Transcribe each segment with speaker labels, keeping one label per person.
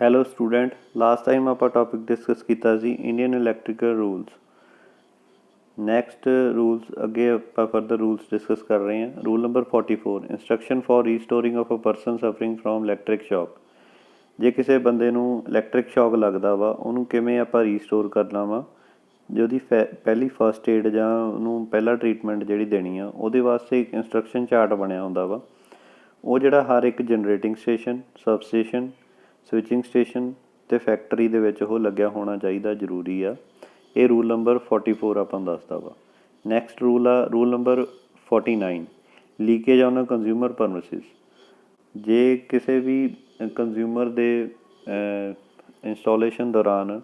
Speaker 1: Hello student, last time ਆਪਾਂ topic discuss ਕੀਤਾ ਸੀ Indian electrical rules. Next rules ਅੱਗੇ ਆਪਾਂ ਫਰਦਰ ਰੂਲਸ ਡਿਸਕਸ ਕਰ ਰਹੇ ਹਾਂ। Rule number 44, instruction for restoring of a person suffering from electric shock. ਜੇ ਕਿਸੇ ਬੰਦੇ ਨੂੰ ਇਲੈਕਟ੍ਰਿਕ ਸ਼ੌਕ ਲੱਗਦਾ ਵਾ, ਉਹਨੂੰ ਕਿਵੇਂ ਆਪਾਂ ਰੀਸਟੋਰ ਕਰਨਾ ਵਾ, ਜੇ ਉਹਦੀ ਪਹਿਲੀ ਫਸਟ ਏਡ ਜਾਂ ਉਹਨੂੰ ਪਹਿਲਾ ਟਰੀਟਮੈਂਟ ਜਿਹੜੀ ਦੇਣੀ ਆ, ਉਹਦੇ ਵਾਸਤੇ ਇੱਕ ਇੰਸਟਰਕਸ਼ਨ ਚਾਰਟ ਬਣਿਆ ਹੁੰਦਾ ਵਾ। ਉਹ ਜਿਹੜਾ ਹਰ ਇੱਕ generating station, sub station, switching station ਅਤੇ ਫੈਕਟਰੀ ਦੇ ਵਿੱਚ ਉਹ ਲੱਗਿਆ ਹੋਣਾ ਚਾਹੀਦਾ, ਜ਼ਰੂਰੀ ਆ। ਇਹ ਰੂਲ ਨੰਬਰ 44 ਆਪਾਂ ਨੂੰ ਦੱਸਦਾ ਵਾ। ਨੈਕਸਟ ਰੂਲ ਆ rule number 49, leakage on consumer premises. ਜੇ ਕਿਸੇ ਵੀ ਕੰਜ਼ਿਊਮਰ ਦੇ ਇੰਸਟਾਲੇਸ਼ਨ ਦੌਰਾਨ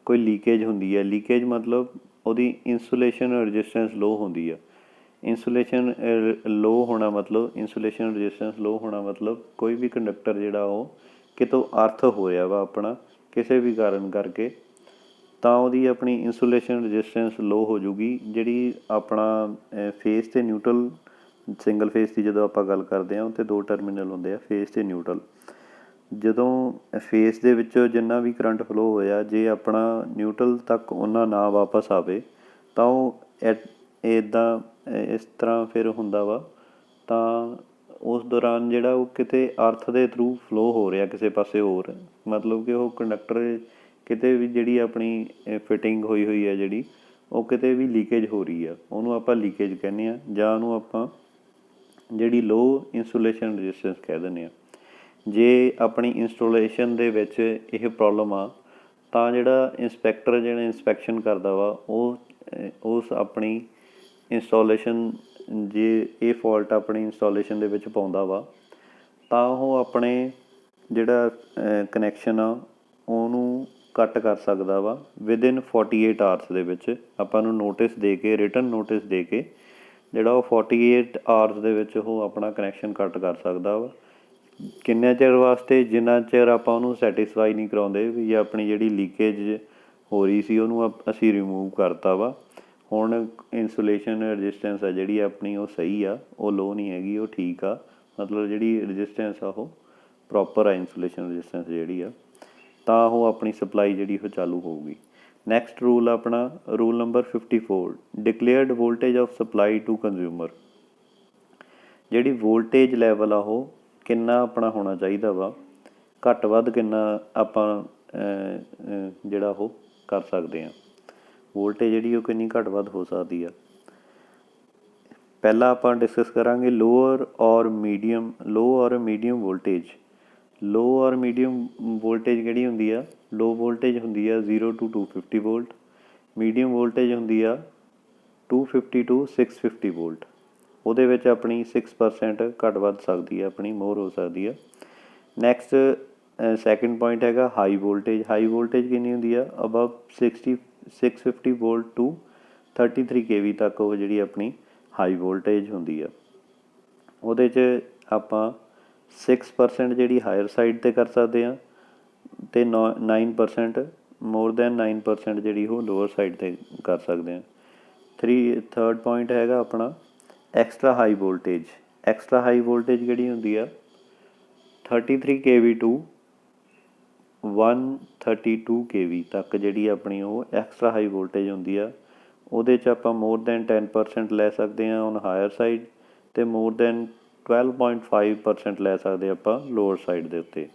Speaker 1: ਕੋਈ ਲੀਕੇਜ ਹੁੰਦੀ ਹੈ, ਲੀਕੇਜ ਮਤਲਬ ਉਹਦੀ ਇੰਸੂਲੇਸ਼ਨ ਰਜਿਸਟੈਂਸ ਲੋ ਹੁੰਦੀ ਆ। ਇੰਸੂਲੇਸ਼ਨ ਲੋ ਹੋਣਾ ਮਤਲਬ ਇੰਸੂਲੇਸ਼ਨ ਰਜਿਸਟੈਂਸ ਲੋ ਹੋਣਾ ਮਤਲਬ ਕੋਈ ਵੀ ਕੰਡਕਟਰ ਜਿਹੜਾ ਉਹ ਕਿਤੋਂ ਅਰਥ ਹੋ ਰਿਹਾ ਵਾ ਆਪਣਾ ਕਿਸੇ ਵੀ ਕਾਰਨ ਕਰਕੇ, ਤਾਂ ਉਹਦੀ ਆਪਣੀ ਇੰਸੂਲੇਸ਼ਨ ਰਜਿਸਟੈਂਸ ਲੋ ਹੋ ਜੂਗੀ। ਜਿਹੜੀ ਆਪਣਾ ਫੇਸ ਅਤੇ ਨਿਊਟਰਲ, ਸਿੰਗਲ ਫੇਸ ਦੀ ਜਦੋਂ ਆਪਾਂ ਗੱਲ ਕਰਦੇ ਹਾਂ ਉੱਥੇ ਦੋ ਟਰਮੀਨਲ ਹੁੰਦੇ ਆ, ਫੇਸ ਅਤੇ ਨਿਊਟਰਲ। ਜਦੋਂ ਫੇਸ ਦੇ ਵਿੱਚੋਂ ਜਿੰਨਾ ਵੀ ਕਰੰਟ ਫਲੋ ਹੋਇਆ, ਜੇ ਆਪਣਾ ਨਿਊਟਰਲ ਤੱਕ ਉਹਨਾਂ ਨਾ ਵਾਪਸ ਆਵੇ ਤਾਂ ਉਹ ਇੱਦਾਂ ਇਸ ਤਰ੍ਹਾਂ ਫਿਰ ਹੁੰਦਾ ਵਾ। ਤਾਂ ਉਸ ਦੌਰਾਨ ਜਿਹੜਾ ਉਹ ਕਿਤੇ ਅਰਥ ਦੇ ਥਰੂ ਫਲੋ ਹੋ ਰਿਹਾ ਕਿਸੇ ਪਾਸੇ ਹੋਰ, ਮਤਲਬ ਕਿ ਉਹ ਕੰਡਕਟਰ ਕਿਤੇ ਵੀ ਜਿਹੜੀ ਆਪਣੀ ਫਿਟਿੰਗ ਹੋਈ ਹੈ ਜਿਹੜੀ ਉਹ ਕਿਤੇ ਵੀ ਲੀਕੇਜ ਹੋ ਰਹੀ ਆ, ਉਹਨੂੰ ਆਪਾਂ ਲੀਕੇਜ ਕਹਿੰਦੇ ਹਾਂ, ਜਾਂ ਉਹਨੂੰ ਆਪਾਂ ਜਿਹੜੀ ਲੋ ਇੰਸੂਲੇਸ਼ਨ ਰਜਿਸਟੈਂਸ ਕਹਿ ਦਿੰਦੇ ਹਾਂ। ਜੇ ਆਪਣੀ ਇੰਸਟੋਲੇਸ਼ਨ ਦੇ ਵਿੱਚ ਇਹ ਪ੍ਰੋਬਲਮ ਆ ਤਾਂ ਜਿਹੜਾ ਇੰਸਪੈਕਟਰ ਜਿਹੜਾ ਇੰਸਪੈਕਸ਼ਨ ਕਰਦਾ ਵਾ ਉਹ ਉਸ ਆਪਣੀ ਇੰਸਟਾਲੇਸ਼ਨ, ਜੇ ਇਹ ਫੋਲਟ ਆਪਣੀ ਇੰਸਟਾਲੇਸ਼ਨ ਦੇ ਵਿੱਚ ਪਾਉਂਦਾ ਵਾ ਤਾਂ ਉਹ ਆਪਣੇ ਜਿਹੜਾ ਕਨੈਕਸ਼ਨ ਆ ਉਹਨੂੰ ਕੱਟ ਕਰ ਸਕਦਾ ਵਾ ਵਿਦਇਨ 48 ਆਵਰਸ ਦੇ ਵਿੱਚ। ਆਪਾਂ ਨੂੰ ਨੋਟਿਸ ਦੇ ਕੇ, ਰਿਟਨ ਨੋਟਿਸ ਦੇ ਕੇ ਜਿਹੜਾ ਉਹ 48 ਆਵਰਸ ਦੇ ਵਿੱਚ ਉਹ ਆਪਣਾ ਕਨੈਕਸ਼ਨ ਕੱਟ ਕਰ ਸਕਦਾ ਵਾ। ਕਿੰਨੇ ਚਿਰ ਵਾਸਤੇ? ਜਿੰਨਾ ਚਿਰ ਆਪਾਂ ਉਹਨੂੰ ਸੈਟਿਸਫਾਈ ਨਹੀਂ ਕਰਾਉਂਦੇ ਵੀ ਆਪਣੀ ਜਿਹੜੀ ਲੀਕੇਜ ਹੋ ਰਹੀ ਸੀ ਉਹਨੂੰ ਅਸੀਂ ਰਿਮੂਵ ਕਰਤਾ ਵਾ। ਹੁਣ ਇੰਸੂਲੇਸ਼ਨ ਰਜਿਸਟੈਂਸ ਆ ਜਿਹੜੀ ਆਪਣੀ ਉਹ ਸਹੀ ਆ, ਉਹ ਲੋ ਨਹੀਂ ਹੈਗੀ, ਉਹ ਠੀਕ ਆ। ਮਤਲਬ ਜਿਹੜੀ ਰਜਿਸਟੈਂਸ ਆ ਉਹ ਪ੍ਰੋਪਰ ਆ, ਇੰਸੂਲੇਸ਼ਨ ਰਜਿਸਟੈਂਸ ਜਿਹੜੀ ਆ, ਤਾਂ ਉਹ ਆਪਣੀ ਸਪਲਾਈ ਜਿਹੜੀ ਉਹ ਚਾਲੂ ਹੋਊਗੀ। ਨੈਕਸਟ ਰੂਲ ਆਪਣਾ rule number 54, declared voltage of supply to consumer. ਜਿਹੜੀ ਵੋਲਟੇਜ ਲੈਵਲ ਆ ਉਹ ਕਿੰਨਾ ਆਪਣਾ ਹੋਣਾ ਚਾਹੀਦਾ ਵਾ, ਘੱਟ ਵੱਧ ਕਿੰਨਾ ਆਪਾਂ ਜਿਹੜਾ ਉਹ ਕਰ ਸਕਦੇ ਹਾਂ, ਵੋਲਟੇਜ ਜਿਹੜੀ ਉਹ ਕਿੰਨੀ ਘੱਟ ਵੱਧ ਹੋ ਸਕਦੀ ਆ। ਪਹਿਲਾਂ ਆਪਾਂ ਡਿਸਕਸ ਕਰਾਂਗੇ ਲੋਅਰ ਔਰ ਮੀਡੀਅਮ ਵੋਲਟੇਜ। ਲੋ ਔਰ ਮੀਡੀਅਮ ਵੋਲਟੇਜ ਕਿਹੜੀ ਹੁੰਦੀ ਆ? ਲੋ ਵੋਲਟੇਜ ਹੁੰਦੀ ਆ 0 to 250 ਵੋਲਟ, ਮੀਡੀਅਮ ਵੋਲਟੇਜ ਹੁੰਦੀ ਆ 250 to 650 ਵੋਲਟ। ਉਹਦੇ ਵਿੱਚ ਆਪਣੀ 6% ਘੱਟ ਵੱਧ ਸਕਦੀ ਆ, ਆਪਣੀ ਮੋਰ ਹੋ ਸਕਦੀ ਆ। ਨੈਕਸਟ ਸੈਕਿੰਡ ਪੁਆਇੰਟ ਹੈਗਾ ਹਾਈ ਵੋਲਟੇਜ। ਹਾਈ ਵੋਲਟੇਜ ਕਿੰਨੀ ਹੁੰਦੀ ਆ? ਅਬਵ 650 ਵੋਲਟ ਟੂ 33 kV ਤੱਕ ਉਹ ਜਿਹੜੀ ਆਪਣੀ ਹਾਈ ਵੋਲਟੇਜ ਹੁੰਦੀ ਆ। ਉਹਦੇ 'ਚ ਆਪਾਂ 6% ਜਿਹੜੀ ਹਾਇਰ ਸਾਈਡ 'ਤੇ ਕਰ ਸਕਦੇ ਹਾਂ ਅਤੇ 9% ਮੋਰ ਦੈਨ 9% ਜਿਹੜੀ ਉਹ ਲੋਅਰ ਸਾਈਡ 'ਤੇ ਕਰ ਸਕਦੇ ਹਾਂ। ਥਰਡ ਪੁਆਇੰਟ ਹੈਗਾ ਆਪਣਾ extra high voltage. Extra high voltage ਕਿਹੜੀ ਹੁੰਦੀ ਆ? 33 kV ਟੂ 132 kV ਤੱਕ ਜਿਹੜੀ ਆਪਣੀ ਉਹ ਐਕਸਟਰਾ ਹਾਈ ਵੋਲਟੇਜ ਹੁੰਦੀ ਆ। ਉਹਦੇ 'ਚ ਆਪਾਂ ਮੋਰ ਦੈਨ 10% ਲੈ ਸਕਦੇ ਹਾਂ ਔਨ ਹਾਇਰ ਸਾਈਡ ਅਤੇ ਮੋਰ ਦੈਨ 12.5% ਲੈ ਸਕਦੇ ਆਪਾਂ ਲੋਅਰ ਸਾਈਡ ਦੇ ਉੱਤੇ।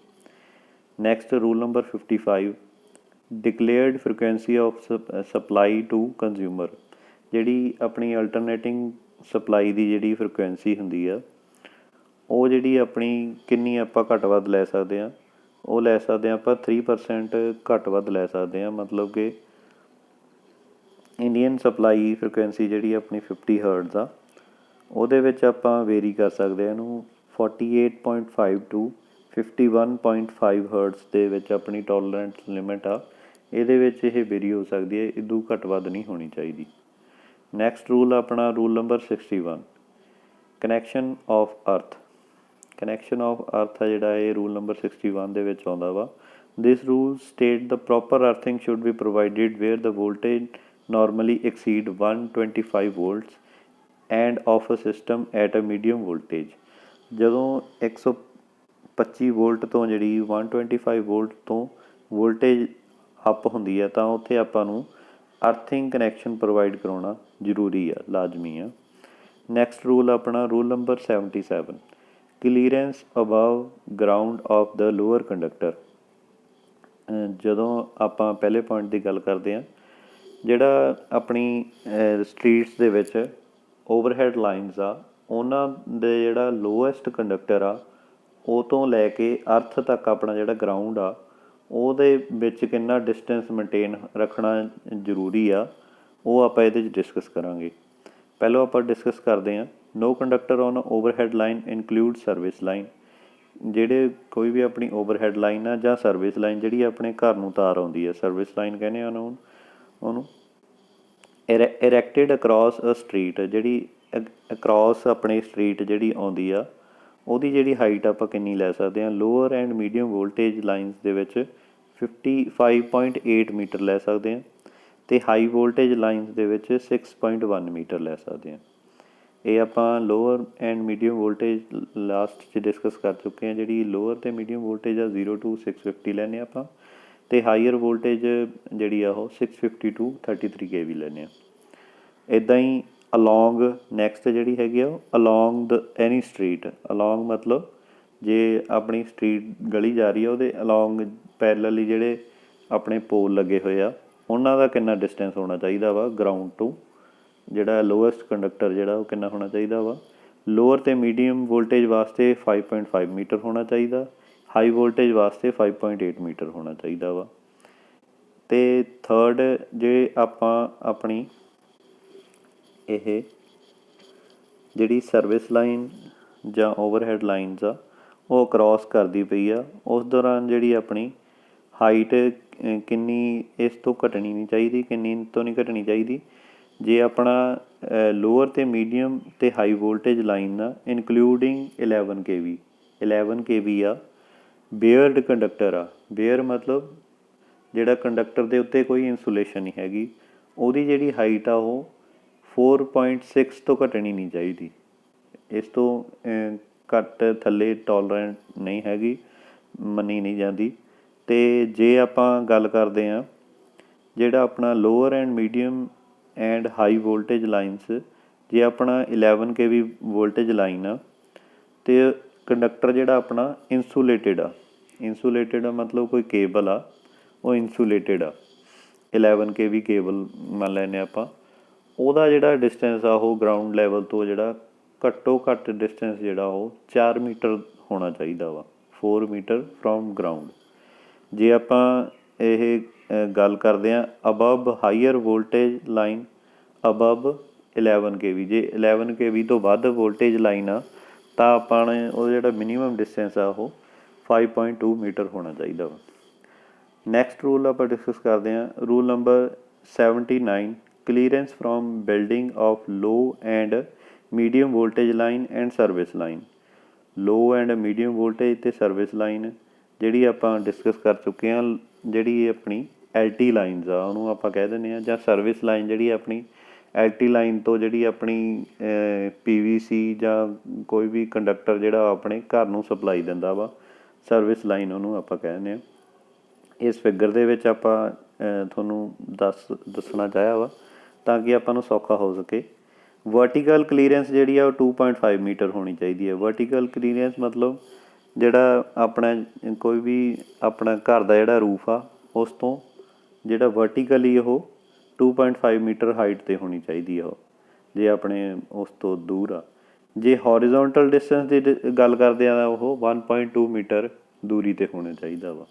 Speaker 1: Next rule number 55, declared frequency of supply to consumer. ਜਿਹੜੀ ਆਪਣੀ ਅਲਟਰਨੇਟਿੰਗ ਸਪਲਾਈ ਦੀ ਜਿਹੜੀ ਫ੍ਰੀਕੁਐਂਸੀ ਹੁੰਦੀ ਆ ਉਹ ਜਿਹੜੀ ਆਪਣੀ ਕਿੰਨੀ ਆਪਾਂ ਘੱਟ ਵੱਧ ਲੈ ਸਕਦੇ ਹਾਂ? ਉਹ ਲੈ ਸਕਦੇ ਹਾਂ ਆਪਾਂ 3% ਘੱਟ ਵੱਧ ਲੈ ਸਕਦੇ ਹਾਂ। ਮਤਲਬ ਕਿ ਇੰਡੀਅਨ ਸਪਲਾਈ ਫ੍ਰੀਕੁਐਂਸੀ ਜਿਹੜੀ ਆਪਣੀ 50 ਹਰਟਜ਼ ਆ, ਉਹਦੇ ਵਿੱਚ ਆਪਾਂ ਵੇਰੀ ਕਰ ਸਕਦੇ ਹਾਂ ਇਹਨੂੰ 48.5 ਟੂ 51.5 ਹਰਟਜ਼ ਦੇ ਵਿੱਚ ਆਪਣੀ ਟੋਲਰੈਂਸ ਲਿਮਿਟ ਆ। ਇਹਦੇ ਵਿੱਚ ਇਹ ਵੇਰੀ ਹੋ ਸਕਦੀ ਹੈ, ਇਦੋਂ ਘੱਟ ਵੱਧ ਨਹੀਂ ਹੋਣੀ ਚਾਹੀਦੀ। ਨੈਕਸਟ ਰੂਲ ਆਪਣਾ ਰੂਲ ਨੰਬਰ 61, ਕਨੈਕਸ਼ਨ ਆਫ ਅਰਥ। ਕਨੈਕਸ਼ਨ ਆਫ ਅਰਥ ਆ ਜਿਹੜਾ ਇਹ ਰੂਲ ਨੰਬਰ 61 ਦੇ ਵਿੱਚ ਆਉਂਦਾ ਵਾ। This rule state the proper earthing should be provided where the voltage normally exceed 125 volts and of a system at a medium voltage। ਜਦੋਂ 25 ਵੋਲਟ ਤੋਂ ਜਿਹੜੀ 125 ਵੋਲਟ ਤੋਂ ਵੋਲਟੇਜ ਅਪ ਹੁੰਦੀ ਆ ਤਾਂ ਉੱਥੇ ਆਪਾਂ ਨੂੰ ਅਰਥਿੰਗ ਕਨੈਕਸ਼ਨ ਪ੍ਰੋਵਾਈਡ ਕਰਾਉਣਾ ਜ਼ਰੂਰੀ ਆ, ਲਾਜ਼ਮੀ ਆ। ਨੈਕਸਟ ਰੂਲ ਆਪਣਾ rule number 77, clearance above ground of the lower conductor. ਜਦੋਂ ਆਪਾਂ ਪਹਿਲੇ ਪੁਆਇੰਟ ਦੀ ਗੱਲ ਕਰਦੇ ਹਾਂ, ਜਿਹੜਾ ਆਪਣੀ ਸਟਰੀਟਸ ਦੇ ਵਿੱਚ ਓਵਰਹੈਡ ਲਾਈਨਸ ਆ, ਉਹਨਾਂ ਦੇ ਜਿਹੜਾ ਲੋਐਸਟ ਕੰਡਕਟਰ ਆ ਉਹ ਤੋਂ ਲੈ ਕੇ ਅਰਥ ਤੱਕ ਆਪਣਾ ਜਿਹੜਾ ਗਰਾਊਂਡ ਆ ਉਹਦੇ ਵਿੱਚ ਕਿੰਨਾ ਡਿਸਟੈਂਸ ਮੇਨਟੇਨ ਰੱਖਣਾ ਜ਼ਰੂਰੀ ਆ, ਉਹ ਆਪਾਂ ਇਹਦੇ 'ਚ ਡਿਸਕਸ ਕਰਾਂਗੇ। ਪਹਿਲਾਂ ਆਪਾਂ ਡਿਸਕਸ ਕਰਦੇ ਹਾਂ, no conductor on overhead line include service line. ਜਿਹੜੇ ਕੋਈ ਵੀ ਆਪਣੀ ਓਵਰਹੈਡ ਲਾਈਨ ਆ ਜਾਂ ਸਰਵਿਸ ਲਾਈਨ ਜਿਹੜੀ ਆਪਣੇ ਘਰ ਨੂੰ ਤਾਰ ਆਉਂਦੀ ਆ, ਸਰਵਿਸ ਲਾਈਨ ਕਹਿੰਦੇ ਆ ਉਹਨੂੰ ਇਰੈਕਟਿਡ ਅਕਰੋਸ ਅ ਸਟਰੀਟ, ਜਿਹੜੀ ਅਕਰੋਸ ਆਪਣੀ ਸਟਰੀਟ ਜਿਹੜੀ ਆਉਂਦੀ ਆ ਉਹਦੀ ਜਿਹੜੀ ਹਾਈਟ ਆਪਾਂ ਕਿੰਨੀ ਲੈ ਸਕਦੇ ਹਾਂ। Lower and medium voltage lines ਦੇ ਵਿੱਚ 55.8 ਮੀਟਰ ਲੈ ਸਕਦੇ ਹਾਂ ਅਤੇ ਹਾਈ ਵੋਲਟੇਜ ਲਾਈਨਸ ਦੇ ਵਿੱਚ 6.1 ਮੀਟਰ ਲੈ ਸਕਦੇ ਹਾਂ। ਇਹ ਆਪਾਂ lower and medium voltage last 'ਚ ਡਿਸਕਸ ਕਰ ਚੁੱਕੇ ਹਾਂ। ਜਿਹੜੀ ਲੋਅਰ ਅਤੇ ਮੀਡੀਅਮ ਵੋਲਟੇਜ ਆ 0 to 650 ਲੈਂਦੇ ਹਾਂ ਆਪਾਂ, ਅਤੇ ਹਾਈਅਰ ਵੋਲਟੇਜ ਜਿਹੜੀ ਆ ਉਹ 650 to 33 kV ਲੈਂਦੇ ਹਾਂ। ਇੱਦਾਂ ਹੀ ਅਲੋਂਗ ਨੈਕਸਟ ਜਿਹੜੀ ਹੈਗੀ ਆ ਉਹ ਅਲੋਂਗ ਦ ਐਨੀ ਸਟਰੀਟ। ਅਲੋਂਗ ਮਤਲਬ ਜੇ ਆਪਣੀ ਸਟਰੀਟ ਗਲੀ ਜਾ ਰਹੀ ਆ ਉਹਦੇ ਅਲੋਂਗ ਪੈਰਲਲੀ ਜਿਹੜੇ ਆਪਣੇ ਪੋਲ ਲੱਗੇ ਹੋਏ ਆ ਉਹਨਾਂ ਦਾ ਕਿੰਨਾ ਡਿਸਟੈਂਸ ਹੋਣਾ ਚਾਹੀਦਾ ਵਾ ਗਰਾਊਂਡ ਤੋਂ, ਜਿਹੜਾ ਲੋਐਸਟ ਕੰਡਕਟਰ ਜਿਹੜਾ ਉਹ ਕਿੰਨਾ ਹੋਣਾ ਚਾਹੀਦਾ ਵਾ। ਲੋਅਰ ਅਤੇ ਮੀਡੀਅਮ ਵੋਲਟੇਜ ਵਾਸਤੇ 5.5 ਮੀਟਰ ਹੋਣਾ ਚਾਹੀਦਾ, ਹਾਈ ਵੋਲਟੇਜ ਵਾਸਤੇ 5.8 ਮੀਟਰ ਹੋਣਾ ਚਾਹੀਦਾ ਵਾ। ਅਤੇ ਥਰਡ, ਜੇ ਆਪਾਂ ਆਪਣੀ ਇਹ ਜਿਹੜੀ ਸਰਵਿਸ ਲਾਈਨ ਜਾਂ ਓਵਰਹੈਡ ਲਾਈਨਸ ਆ ਉਹ ਕਰੋਸ ਕਰਦੀ ਪਈ ਆ, ਉਸ ਦੌਰਾਨ ਜਿਹੜੀ ਆਪਣੀ ਹਾਈਟ ਕਿੰਨੀ ਇਸ ਤੋਂ ਘਟਣੀ ਨਹੀਂ ਚਾਹੀਦੀ, ਕਿੰਨੀ ਤੋਂ ਨਹੀਂ ਘਟਣੀ ਚਾਹੀਦੀ। ਜੇ ਆਪਣਾ ਲੋਅਰ ਅਤੇ ਮੀਡੀਅਮ ਅਤੇ ਹਾਈ ਵੋਲਟੇਜ ਲਾਈਨ ਆ ਇਨਕਲੂਡਿੰਗ 11 kV, 11 kV ਆ, ਬੇਅਰਡ ਕੰਡਕਟਰ ਆ। ਬੇਅਰ ਮਤਲਬ ਜਿਹੜਾ ਕੰਡਕਟਰ ਦੇ ਉੱਤੇ ਕੋਈ ਇੰਸੂਲੇਸ਼ਨ ਨਹੀਂ ਹੈਗੀ, ਉਹਦੀ ਜਿਹੜੀ ਹਾਈਟ ਆ ਉਹ 4.6 ਤੋਂ ਘਟਣੀ ਨਹੀਂ ਚਾਹੀਦੀ। ਇਸ ਤੋਂ ਘੱਟ ਥੱਲੇ ਟੋਲਰੈਂਟ ਨਹੀਂ ਹੈਗੀ, ਮੰਨੀ ਨਹੀਂ ਜਾਂਦੀ। ਅਤੇ ਜੇ ਆਪਾਂ ਗੱਲ ਕਰਦੇ ਹਾਂ ਜਿਹੜਾ ਆਪਣਾ lower and medium and high voltage lines, ਜੇ ਆਪਣਾ 11 kV ਵੋਲਟੇਜ ਲਾਈਨ ਆ ਅਤੇ ਕੰਡਕਟਰ ਜਿਹੜਾ ਆਪਣਾ ਇੰਸੂਲੇਟਿਡ ਆ, ਇੰਸੂਲੇਟਿਡ ਆ ਮਤਲਬ ਕੋਈ ਕੇਬਲ ਆ ਉਹ ਇੰਸੂਲੇਟਿਡ ਆ, 11 kV ਕੇਬਲ ਮੰਨ ਲੈਂਦੇ ਆਪਾਂ, ਉਹਦਾ ਜਿਹੜਾ ਡਿਸਟੈਂਸ ਆ ਉਹ ਗਰਾਊਂਡ ਲੈਵਲ ਤੋਂ ਜਿਹੜਾ ਘੱਟੋ ਘੱਟ ਡਿਸਟੈਂਸ ਜਿਹੜਾ ਉਹ 4 ਮੀਟਰ ਹੋਣਾ ਚਾਹੀਦਾ ਵਾ, 4 ਮੀਟਰ ਫਰੋਮ ਗਰਾਊਂਡ। ਜੇ ਆਪਾਂ ਇਹ ਗੱਲ ਕਰਦੇ ਹਾਂ above higher voltage line above 11 kV, ਜੇ 11 kV ਤੋਂ ਵੱਧ ਵੋਲਟੇਜ ਲਾਈਨ ਆ ਤਾਂ ਆਪਾਂ ਨੇ ਉਹਦਾ ਜਿਹੜਾ ਮਿਨੀਮਮ ਡਿਸਟੈਂਸ ਆ ਉਹ 5.2 ਮੀਟਰ ਹੋਣਾ ਚਾਹੀਦਾ ਵਾ। ਨੈਕਸਟ ਰੂਲ ਆਪਾਂ ਡਿਸਕਸ ਕਰਦੇ ਹਾਂ, rule number 79, clearance from building of low and medium voltage line and service line. Low and medium voltage ਅਤੇ ਸਰਵਿਸ ਲਾਈਨ ਜਿਹੜੀ ਆਪਾਂ ਡਿਸਕਸ ਕਰ ਚੁੱਕੇ ਹਾਂ। ਜਿਹੜੀ ਆਪਣੀ LT ਲਾਈਨਸ ਆ ਉਹਨੂੰ ਆਪਾਂ ਕਹਿ ਦਿੰਦੇ ਹਾਂ, ਜਾਂ ਸਰਵਿਸ ਲਾਈਨ ਜਿਹੜੀ ਆਪਣੀ LT ਲਾਈਨ ਤੋਂ ਜਿਹੜੀ ਆਪਣੀ PVC ਜਾਂ ਕੋਈ ਵੀ ਕੰਡਕਟਰ ਜਿਹੜਾ ਆਪਣੇ ਘਰ ਨੂੰ ਸਪਲਾਈ ਦਿੰਦਾ ਵਾ, ਸਰਵਿਸ ਲਾਈਨ ਉਹਨੂੰ ਆਪਾਂ ਕਹਿ ਦਿੰਦੇ ਹਾਂ। ਇਸ ਫਿਗਰ ਦੇ ਵਿੱਚ ਆਪਾਂ ਤੁਹਾਨੂੰ ਦੱਸਣਾ ਚਾਹਿਆ ਵਾ ਤਾਂ ਕਿ ਆਪਾਂ ਨੂੰ ਸੌਖਾ ਹੋ ਸਕੇ। ਵਰਟੀਕਲ ਕਲੀਅਰੈਂਸ ਜਿਹੜੀ ਆ ਉਹ 2.5 ਮੀਟਰ ਹੋਣੀ ਚਾਹੀਦੀ ਹੈ। ਵਰਟੀਕਲ ਕਲੀਅਰੈਂਸ ਮਤਲਬ ਜਿਹੜਾ ਆਪਣਾ ਕੋਈ ਵੀ ਆਪਣਾ ਘਰ ਦਾ ਜਿਹੜਾ ਰੂਫ ਆ ਉਸ ਤੋਂ ਜਿਹੜਾ ਵਰਟੀਕਲੀ ਉਹ 2.5 ਮੀਟਰ ਹਾਈਟ 'ਤੇ ਹੋਣੀ ਚਾਹੀਦੀ ਆ ਉਹ, ਜੇ ਆਪਣੇ ਉਸ ਤੋਂ ਦੂਰ ਆ। ਜੇ ਹੌਰੀਜ਼ੋਨਟਲ ਡਿਸਟੈਂਸ ਦੀ ਗੱਲ ਕਰਦੇ ਆ ਤਾਂ ਉਹ 1.2 ਮੀਟਰ ਦੂਰੀ 'ਤੇ ਹੋਣਾ ਚਾਹੀਦਾ ਵਾ।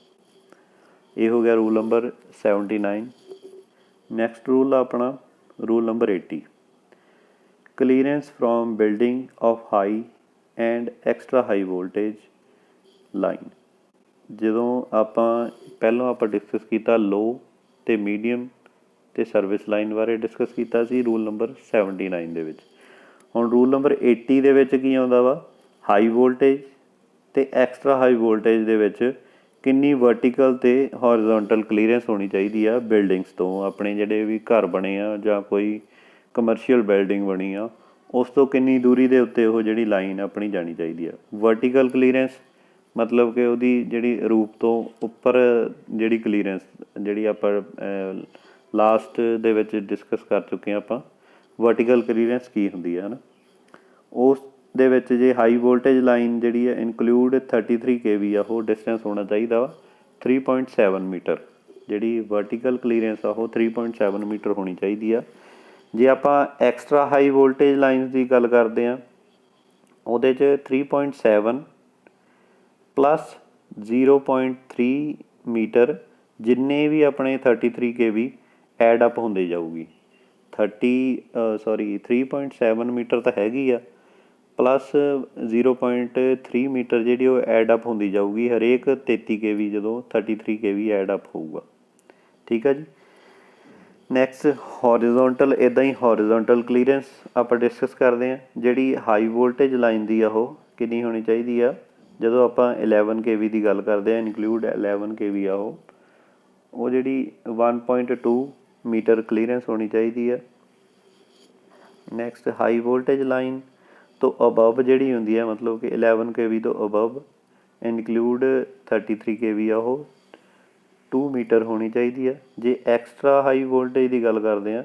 Speaker 1: ਇਹ ਹੋ ਗਿਆ ਰੂਲ ਨੰਬਰ 79। ਨੈਕਸਟ ਰੂਲ ਆਪਣਾ rule number 80, clearance from building of high end extra high voltage line. ਜਦੋਂ ਆਪਾਂ ਡਿਸਕਸ ਕੀਤਾ ਲੋ ਅਤੇ ਮੀਡੀਅਮ ਅਤੇ ਸਰਵਿਸ ਲਾਈਨ ਬਾਰੇ ਡਿਸਕਸ ਕੀਤਾ ਸੀ ਰੂਲ ਨੰਬਰ 79 ਦੇ ਵਿੱਚ। ਹੁਣ ਰੂਲ ਨੰਬਰ 80 ਦੇ ਵਿੱਚ ਕੀ ਆਉਂਦਾ ਵਾ, ਹਾਈ ਵੋਲਟੇਜ ਅਤੇ ਐਕਸਟਰਾ ਹਾਈ ਵੋਲਟੇਜ ਦੇ ਵਿੱਚ ਕਿੰਨੀ ਵਰਟੀਕਲ ਅਤੇ ਹੌਰੀਜ਼ੋਨਟਲ ਕਲੀਅਰੈਂਸ ਹੋਣੀ ਚਾਹੀਦੀ ਆ ਬਿਲਡਿੰਗਸ ਤੋਂ। ਆਪਣੇ ਜਿਹੜੇ ਵੀ ਘਰ ਬਣੇ ਆ ਜਾਂ ਕੋਈ ਕਮਰਸ਼ੀਅਲ ਬਿਲਡਿੰਗ ਬਣੀ ਆ ਉਸ ਤੋਂ ਕਿੰਨੀ ਦੂਰੀ ਦੇ ਉੱਤੇ ਉਹ ਜਿਹੜੀ ਲਾਈਨ ਆਪਣੀ ਜਾਣੀ ਚਾਹੀਦੀ ਆ। ਵਰਟੀਕਲ ਕਲੀਅਰੈਂਸ ਮਤਲਬ ਕਿ ਉਹਦੀ ਜਿਹੜੀ ਰੂਪ ਤੋਂ ਉੱਪਰ ਜਿਹੜੀ ਕਲੀਅਰੈਂਸ, ਜਿਹੜੀ ਆਪਾਂ ਲਾਸਟ ਦੇ ਵਿੱਚ ਡਿਸਕਸ ਕਰ ਚੁੱਕੇ ਹਾਂ ਆਪਾਂ, ਵਰਟੀਕਲ ਕਲੀਅਰੈਂਸ ਕੀ ਹੁੰਦੀ ਹੈ, ਹੈ ਨਾ। ਉਸ ਦੇ ਵਿੱਚ ਜੇ ਹਾਈ ਵੋਲਟੇਜ ਲਾਈਨ ਜਿਹੜੀ ਹੈ ਇਨਕਲੂਡ 33 kV ਆ, ਉਹ ਡਿਸਟੈਂਸ ਹੋਣਾ ਚਾਹੀਦਾ ਵਾ 3.7 ਮੀਟਰ। ਜਿਹੜੀ ਵਰਟੀਕਲ ਕਲੀਅਰੈਂਸ ਆ ਉਹ 3.7 ਮੀਟਰ ਹੋਣੀ ਚਾਹੀਦੀ ਆ। ਜੇ ਆਪਾਂ ਐਕਸਟਰਾ ਹਾਈ ਵੋਲਟੇਜ ਲਾਈਨਸ ਦੀ ਗੱਲ ਕਰਦੇ ਹਾਂ, ਉਹਦੇ 'ਚ 3.7 ਪਲੱਸ 0.3 ਮੀਟਰ ਜਿੰਨੇ ਵੀ ਆਪਣੇ 33 kV ਐਡ ਅਪ ਹੁੰਦੇ ਜਾਊਗੀ। 3.7 ਮੀਟਰ ਤਾਂ ਹੈਗੀ ਆ, ਪਲੱਸ 0.3 ਮੀਟਰ ਜਿਹੜੀ ਉਹ ਐਡ ਅਪ ਹੁੰਦੀ ਜਾਊਗੀ ਹਰੇਕ 33 kV ਜਦੋਂ 33 kV ਐਡ ਅਪ ਹੋਊਗਾ। ਠੀਕ ਆ ਜੀ। ਨੈਕਸਟ ਹੌਰੀਜ਼ੋਂਟਲ, ਇੱਦਾਂ ਹੀ ਹੌਰੀਜ਼ੋਂਟਲ ਕਲੀਅਰੈਂਸ ਆਪਾਂ ਡਿਸਕਸ ਕਰਦੇ ਹਾਂ। ਜਿਹੜੀ ਹਾਈ ਵੋਲਟੇਜ ਲਾਈਨ ਦੀ ਆ ਉਹ ਕਿੰਨੀ ਹੋਣੀ ਚਾਹੀਦੀ ਆ, ਜਦੋਂ ਆਪਾਂ 11 kV ਦੀ ਗੱਲ ਕਰਦੇ ਹਾਂ, ਇਨਕਲੂਡ 11 kV ਆ, ਉਹ ਜਿਹੜੀ 1.2 ਮੀਟਰ ਕਲੀਅਰੈਂਸ ਹੋਣੀ ਚਾਹੀਦੀ ਆ। ਨੈਕਸਟ ਹਾਈ ਵੋਲਟੇਜ ਲਾਈਨ ਤੋਂ ਅਬਵ ਜਿਹੜੀ ਹੁੰਦੀ ਹੈ, ਮਤਲਬ ਕਿ 11 kV ਤੋਂ ਅਬਵ ਇਨਕਲੂਡ 33 kV ਆ, ਉਹ 2 ਮੀਟਰ ਹੋਣੀ ਚਾਹੀਦੀ ਹੈ। ਜੇ ਐਕਸਟਰਾ ਹਾਈ ਵੋਲਟੇਜ ਦੀ ਗੱਲ ਕਰਦੇ ਹਾਂ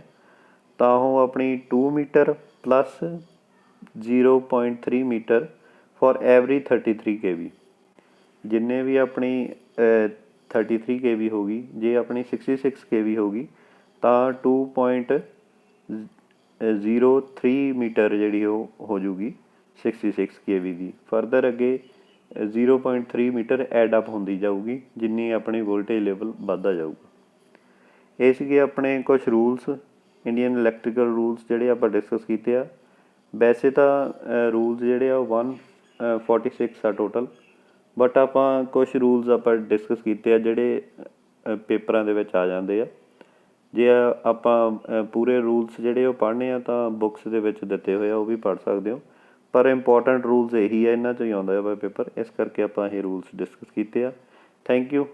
Speaker 1: ਤਾਂ ਉਹ ਆਪਣੀ 2 metre plus 0.3 metre for every 33 kV। ਜਿੰਨੇ ਵੀ ਆਪਣੀ 33 kV ਹੋ ਗਈ, ਜੇ ਆਪਣੀ 66 kV ਹੋ ਗਈ ਤਾਂ 2.03 ਮੀਟਰ ਜਿਹੜੀ ਉਹ ਹੋ ਜੂਗੀ 66 kV ਦੀ। ਫਰਦਰ ਅੱਗੇ 0.3 ਮੀਟਰ ਐਡ ਅਪ ਹੁੰਦੀ ਜਾਊਗੀ ਜਿੰਨੀ ਆਪਣੀ ਵੋਲਟੇਜ ਲੈਵਲ ਵੱਧਦਾ ਜਾਊਗਾ। ਇਹ ਸੀਗੇ ਆਪਣੇ ਕੁਛ ਰੂਲਸ, ਇੰਡੀਅਨ ਇਲੈਕਟ੍ਰੀਕਲ ਰੂਲਸ ਜਿਹੜੇ ਆਪਾਂ ਡਿਸਕਸ ਕੀਤੇ ਆ। ਵੈਸੇ ਤਾਂ ਰੂਲਸ ਜਿਹੜੇ ਆ ਉਹ 146 ਆ ਟੋਟਲ, ਬਟ ਆਪਾਂ ਕੁਛ ਰੂਲਸ ਆਪਾਂ ਡਿਸਕਸ ਕੀਤੇ ਆ ਜਿਹੜੇ ਪੇਪਰਾਂ ਦੇ ਵਿੱਚ ਆ ਜਾਂਦੇ ਆ। ਜੇ ਆਪਾਂ ਪੂਰੇ ਰੂਲਸ ਜਿਹੜੇ ਉਹ ਪੜ੍ਹਨੇ ਆ ਤਾਂ ਬੁੱਕਸ ਦੇ ਵਿੱਚ ਦਿੱਤੇ ਹੋਏ ਆ, ਉਹ ਵੀ ਪੜ੍ਹ ਸਕਦੇ ਹੋ। ਪਰ ਇੰਪੋਰਟੈਂਟ ਰੂਲਸ ਇਹੀ ਹੈ, ਇਹਨਾਂ 'ਚੋਂ ਹੀ ਆਉਂਦਾ ਵਾ ਪੇਪਰ, ਇਸ ਕਰਕੇ ਆਪਾਂ ਇਹ ਰੂਲਸ ਡਿਸਕਸ ਕੀਤੇ ਆ। Thank you.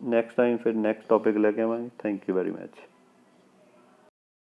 Speaker 1: ਨੈਕਸਟ ਟਾਈਮ ਫਿਰ ਨੈਕਸਟ ਟੋਪਿਕ ਲੈ ਕੇ ਆਵਾਂਗੇ। Thank you very much.